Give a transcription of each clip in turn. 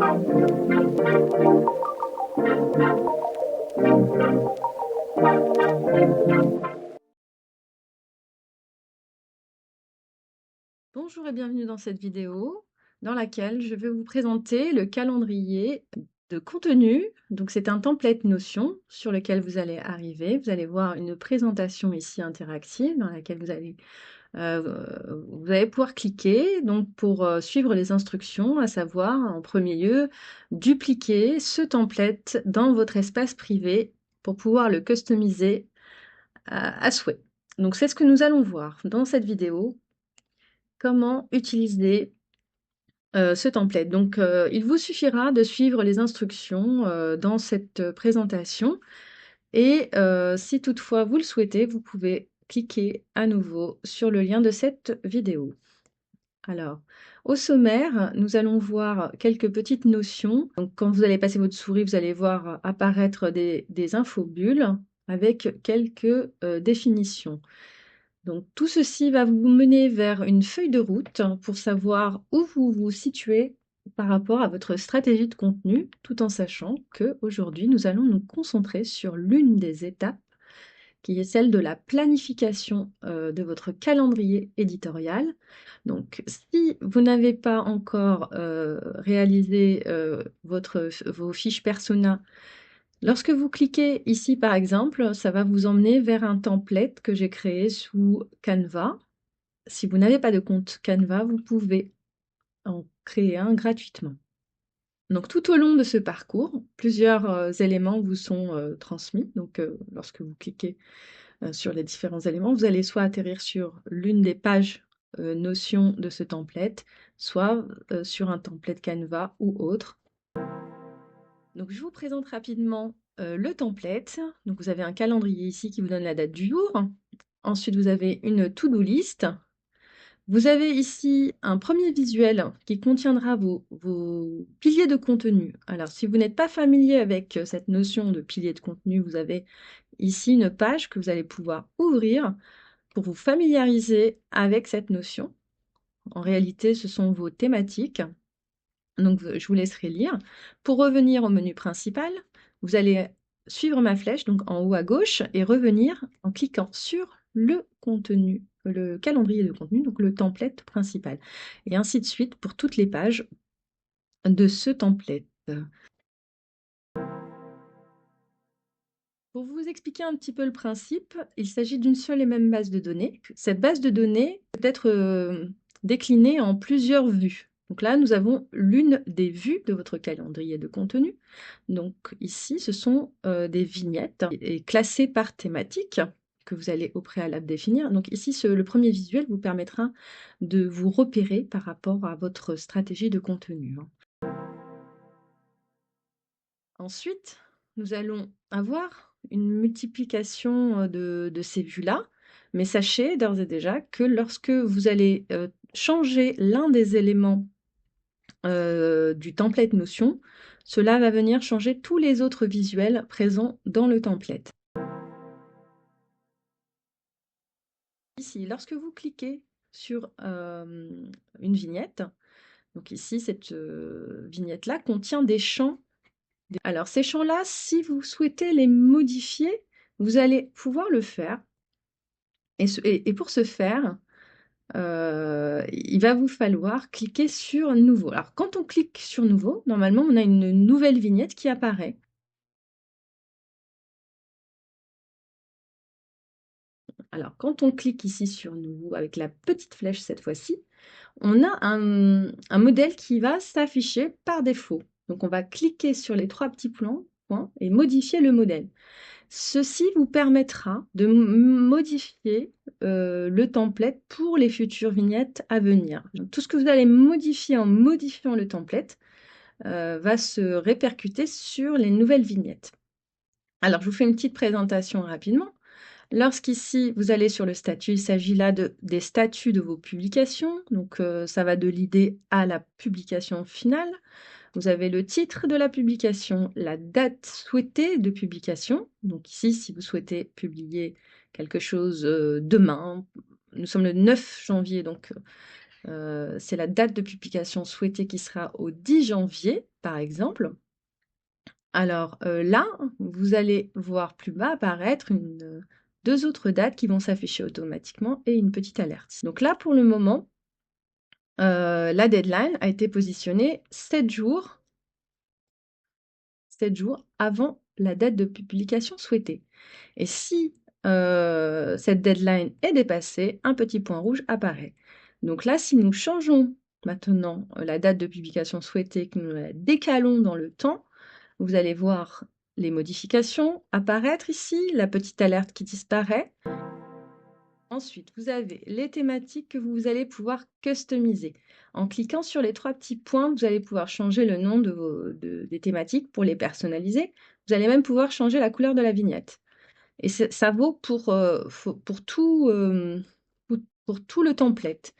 Bonjour et bienvenue dans cette vidéo dans laquelle je vais vous présenter le calendrier de contenu. Donc c'est un template Notion sur lequel vous allez arriver. Vous allez voir une présentation ici interactive dans laquelle vous allez pouvoir cliquer donc pour suivre les instructions, à savoir en premier lieu dupliquer ce template dans votre espace privé pour pouvoir le customiser à souhait. Donc c'est ce que nous allons voir dans cette vidéo. Comment utiliser ce template. Donc, il vous suffira de suivre les instructions dans cette présentation et si toutefois vous le souhaitez, vous pouvez cliquer à nouveau sur le lien de cette vidéo. Alors, au sommaire, nous allons voir quelques petites notions. Donc, quand vous allez passer votre souris, vous allez voir apparaître des infobulles avec quelques définitions. Donc tout ceci va vous mener vers une feuille de route pour savoir où vous vous situez par rapport à votre stratégie de contenu, tout en sachant qu'aujourd'hui, nous allons nous concentrer sur l'une des étapes qui est celle de la planification de votre calendrier éditorial. Donc si vous n'avez pas encore réalisé vos fiches persona, lorsque vous cliquez ici, par exemple, ça va vous emmener vers un template que j'ai créé sous Canva. Si vous n'avez pas de compte Canva, vous pouvez en créer un gratuitement. Donc tout au long de ce parcours, plusieurs éléments vous sont transmis. Donc lorsque vous cliquez sur les différents éléments, vous allez soit atterrir sur l'une des pages Notion de ce template, soit sur un template Canva ou autre. Donc, je vous présente rapidement le template. Donc, vous avez un calendrier ici qui vous donne la date du jour. Ensuite, vous avez une to-do list. Vous avez ici un premier visuel qui contiendra vos piliers de contenu. Alors, si vous n'êtes pas familier avec cette notion de pilier de contenu, vous avez ici une page que vous allez pouvoir ouvrir pour vous familiariser avec cette notion. En réalité, ce sont vos thématiques. Donc, je vous laisserai lire. Pour revenir au menu principal, vous allez suivre ma flèche, donc en haut à gauche, et revenir en cliquant sur le contenu, le calendrier de contenu, donc le template principal. Et ainsi de suite pour toutes les pages de ce template. Pour vous expliquer un petit peu le principe, il s'agit d'une seule et même base de données. Cette base de données peut être déclinée en plusieurs vues. Donc là, nous avons l'une des vues de votre calendrier de contenu. Donc ici, ce sont des vignettes et classées par thématique que vous allez au préalable définir. Donc ici, le premier visuel vous permettra de vous repérer par rapport à votre stratégie de contenu. Ensuite, nous allons avoir une multiplication de ces vues-là, mais sachez d'ores et déjà que lorsque vous allez changer l'un des éléments du template Notion, cela va venir changer tous les autres visuels présents dans le template. Ici, lorsque vous cliquez sur une vignette, donc ici, cette vignette-là contient des champs. Alors, ces champs-là, si vous souhaitez les modifier, vous allez pouvoir le faire. Et pour ce faire, il va vous falloir cliquer sur Nouveau. Alors, quand on clique sur Nouveau, normalement, on a une nouvelle vignette qui apparaît. Alors, quand on clique ici sur Nouveau, avec la petite flèche cette fois-ci, on a un modèle qui va s'afficher par défaut. Donc, on va cliquer sur les trois petits points et modifier le modèle. Ceci vous permettra de modifier le template pour les futures vignettes à venir. Tout ce que vous allez modifier en modifiant le template va se répercuter sur les nouvelles vignettes. Alors, je vous fais une petite présentation rapidement. Lorsqu'ici, vous allez sur le statut, il s'agit là des statuts de vos publications. Donc, ça va de l'idée à la publication finale. Vous avez le titre de la publication, la date souhaitée de publication. Donc ici, si vous souhaitez publier quelque chose demain, nous sommes le 9 janvier, donc c'est la date de publication souhaitée qui sera au 10 janvier, par exemple. Alors là, vous allez voir plus bas apparaître deux autres dates qui vont s'afficher automatiquement et une petite alerte. Donc là, pour le moment, la deadline a été positionnée 7 jours avant la date de publication souhaitée. Et si cette deadline est dépassée, un petit point rouge apparaît. Donc là, si nous changeons maintenant la date de publication souhaitée, que nous la décalons dans le temps, vous allez voir les modifications apparaître ici, la petite alerte qui disparaît. Ensuite, vous avez les thématiques que vous allez pouvoir customiser. En cliquant sur les 3 petits points, vous allez pouvoir changer le nom des thématiques pour les personnaliser. Vous allez même pouvoir changer la couleur de la vignette. Et ça vaut pour tout le template.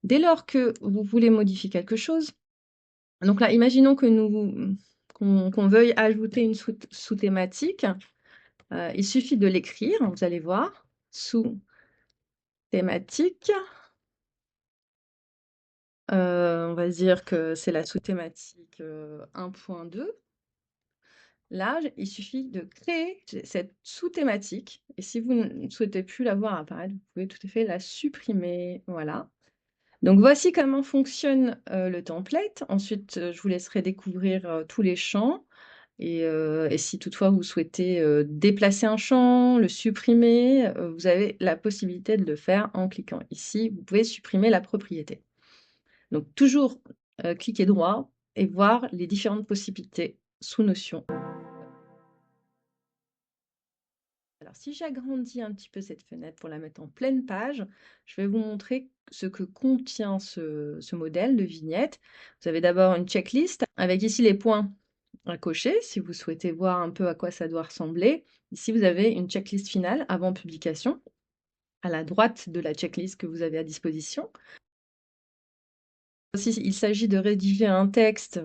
Dès lors que vous voulez modifier quelque chose, donc là, imaginons que qu'on veuille ajouter une sous-thématique. Il suffit de l'écrire, vous allez voir, sous-thématique. On va dire que c'est la sous-thématique 1.2. Là, il suffit de créer cette sous-thématique. Et si vous ne souhaitez plus la voir apparaître, vous pouvez tout à fait la supprimer. Voilà. Donc voici comment fonctionne le template. Ensuite, je vous laisserai découvrir tous les champs. Et si toutefois vous souhaitez déplacer un champ, le supprimer, vous avez la possibilité de le faire en cliquant ici. Vous pouvez supprimer la propriété. Donc toujours cliquer droit et voir les différentes possibilités sous Notion. Alors si j'agrandis un petit peu cette fenêtre pour la mettre en pleine page, je vais vous montrer ce que contient ce modèle de vignette. Vous avez d'abord une checklist avec ici les points à cocher si vous souhaitez voir un peu à quoi ça doit ressembler. Ici, vous avez une checklist finale avant publication, à la droite de la checklist que vous avez à disposition. Aussi, il s'agit de rédiger un texte,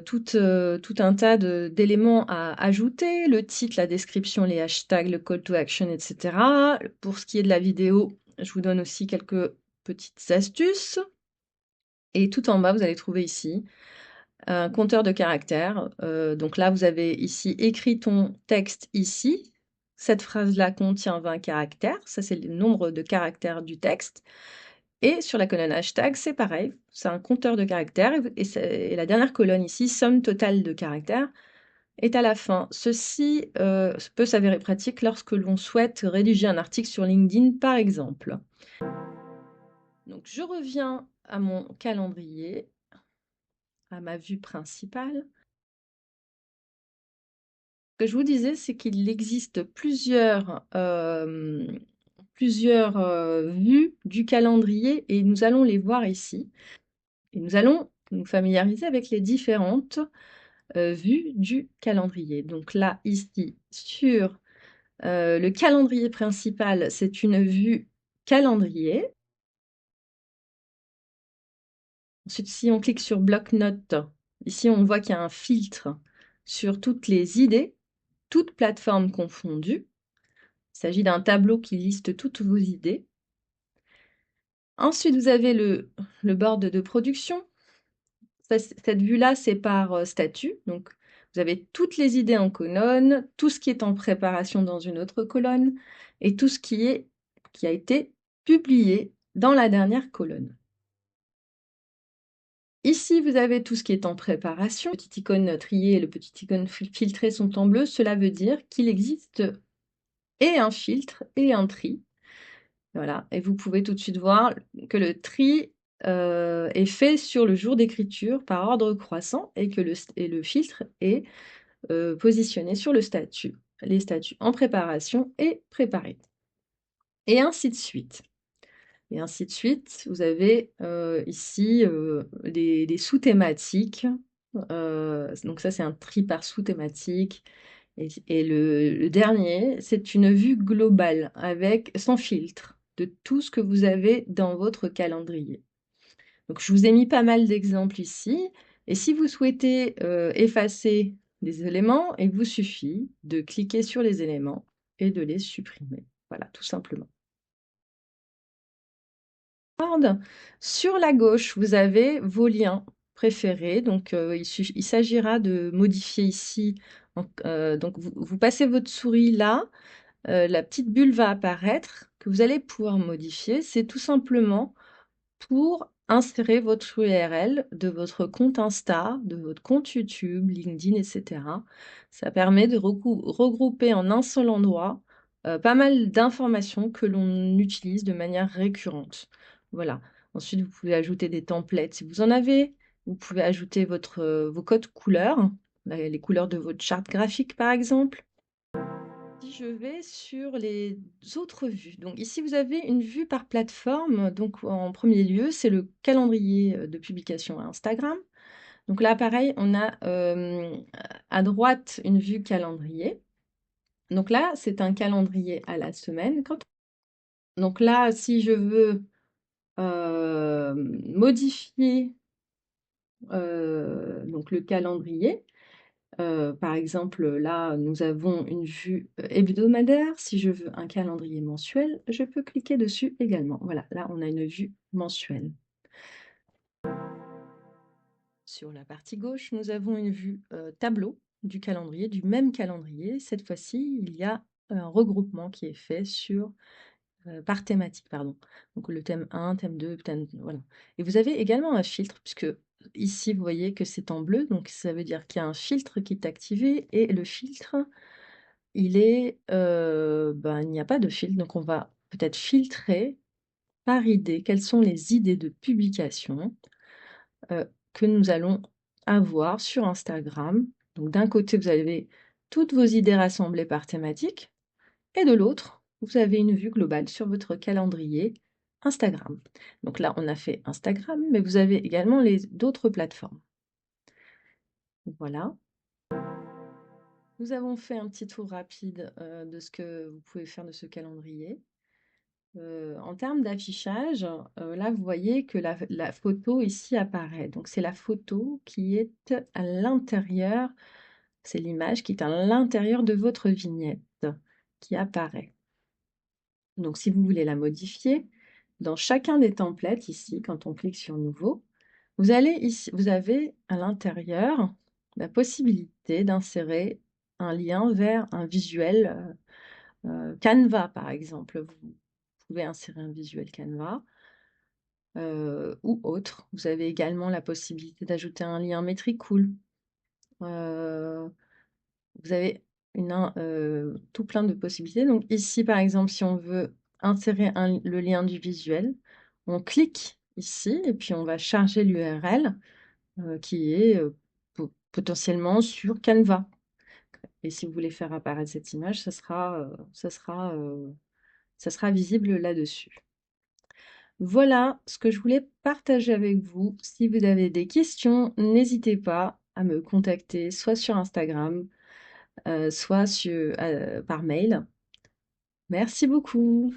tout un tas d'éléments à ajouter, le titre, la description, les hashtags, le call to action, etc. Pour ce qui est de la vidéo, je vous donne aussi quelques petites astuces. Et tout en bas, vous allez trouver ici un compteur de caractères. Donc là, vous avez ici écrit ton texte ici. Cette phrase-là contient 20 caractères. Ça, c'est le nombre de caractères du texte. Et sur la colonne hashtag, c'est pareil. C'est un compteur de caractères. Et la dernière colonne ici, somme totale de caractères, est à la fin. Ceci peut s'avérer pratique lorsque l'on souhaite rédiger un article sur LinkedIn, par exemple. Donc, je reviens à mon calendrier, à ma vue principale. Ce que je vous disais, c'est qu'il existe plusieurs vues du calendrier et nous allons les voir ici. Et nous allons nous familiariser avec les différentes vues du calendrier. Donc là, ici, sur le calendrier principal, c'est une vue calendrier. Ensuite, si on clique sur bloc-notes, ici, on voit qu'il y a un filtre sur toutes les idées, toutes plateformes confondues. Il s'agit d'un tableau qui liste toutes vos idées. Ensuite, vous avez le board de production. Cette vue-là, c'est par statut. Donc, vous avez toutes les idées en colonne, tout ce qui est en préparation dans une autre colonne, et tout ce qui a été publié dans la dernière colonne. Ici, vous avez tout ce qui est en préparation. Le petit icône trié et le petit icône filtré sont en bleu. Cela veut dire qu'il existe et un filtre et un tri. Voilà, et vous pouvez tout de suite voir que le tri est fait sur le jour d'écriture par ordre croissant et que le filtre est positionné sur le statut, les statuts en préparation et préparés. Et ainsi de suite. Et ainsi de suite, vous avez ici des sous-thématiques. Donc ça, c'est un tri par sous-thématique. Et le dernier, c'est une vue globale sans filtre de tout ce que vous avez dans votre calendrier. Donc je vous ai mis pas mal d'exemples ici. Et si vous souhaitez effacer des éléments, il vous suffit de cliquer sur les éléments et de les supprimer. Voilà, tout simplement. Sur la gauche, vous avez vos liens préférés. Donc, il s'agira de modifier ici. Donc, vous passez votre souris là, la petite bulle va apparaître que vous allez pouvoir modifier. C'est tout simplement pour insérer votre URL de votre compte Insta, de votre compte YouTube, LinkedIn, etc. Ça permet de regrouper en un seul endroit pas mal d'informations que l'on utilise de manière récurrente. Voilà. Ensuite, vous pouvez ajouter des templates si vous en avez. Vous pouvez ajouter vos codes couleurs, les couleurs de votre charte graphique par exemple. Si je vais sur les autres vues, donc ici vous avez une vue par plateforme. Donc en premier lieu, c'est le calendrier de publication à Instagram. Donc là, pareil, on a à droite une vue calendrier. Donc là, c'est un calendrier à la semaine. Donc là, si je veux modifier donc le calendrier, par exemple, là, nous avons une vue hebdomadaire. Si je veux un calendrier mensuel, je peux cliquer dessus également. Voilà, là, on a une vue mensuelle. Sur la partie gauche, nous avons une vue tableau du calendrier, du même calendrier. Cette fois-ci, il y a un regroupement qui est fait par thématique, pardon. Donc le thème 1, thème 2, thème, voilà. Et vous avez également un filtre, puisque ici, vous voyez que c'est en bleu, donc ça veut dire qu'il y a un filtre qui est activé, et le filtre, il n'y a pas de filtre, donc on va peut-être filtrer par idée. Quelles sont les idées de publication que nous allons avoir sur Instagram? Donc d'un côté, vous avez toutes vos idées rassemblées par thématique, et de l'autre, vous avez une vue globale sur votre calendrier Instagram. Donc là, on a fait Instagram, mais vous avez également d'autres plateformes. Voilà. Nous avons fait un petit tour rapide de ce que vous pouvez faire de ce calendrier. En termes d'affichage, là, vous voyez que la photo ici apparaît. Donc, c'est la photo qui est à l'intérieur, c'est l'image qui est à l'intérieur de votre vignette qui apparaît. Donc, si vous voulez la modifier, dans chacun des templates ici, quand on clique sur Nouveau, vous avez à l'intérieur la possibilité d'insérer un lien vers un visuel Canva, par exemple. Vous pouvez insérer un visuel Canva ou autre. Vous avez également la possibilité d'ajouter un lien Metricool. Euh, vous avez tout plein de possibilités. Donc ici, par exemple, si on veut insérer le lien du visuel, on clique ici et puis on va charger l'URL qui est potentiellement sur Canva. Et si vous voulez faire apparaître cette image, ça sera visible là-dessus. Voilà ce que je voulais partager avec vous. Si vous avez des questions, n'hésitez pas à me contacter soit sur Instagram, soit par mail. Merci beaucoup.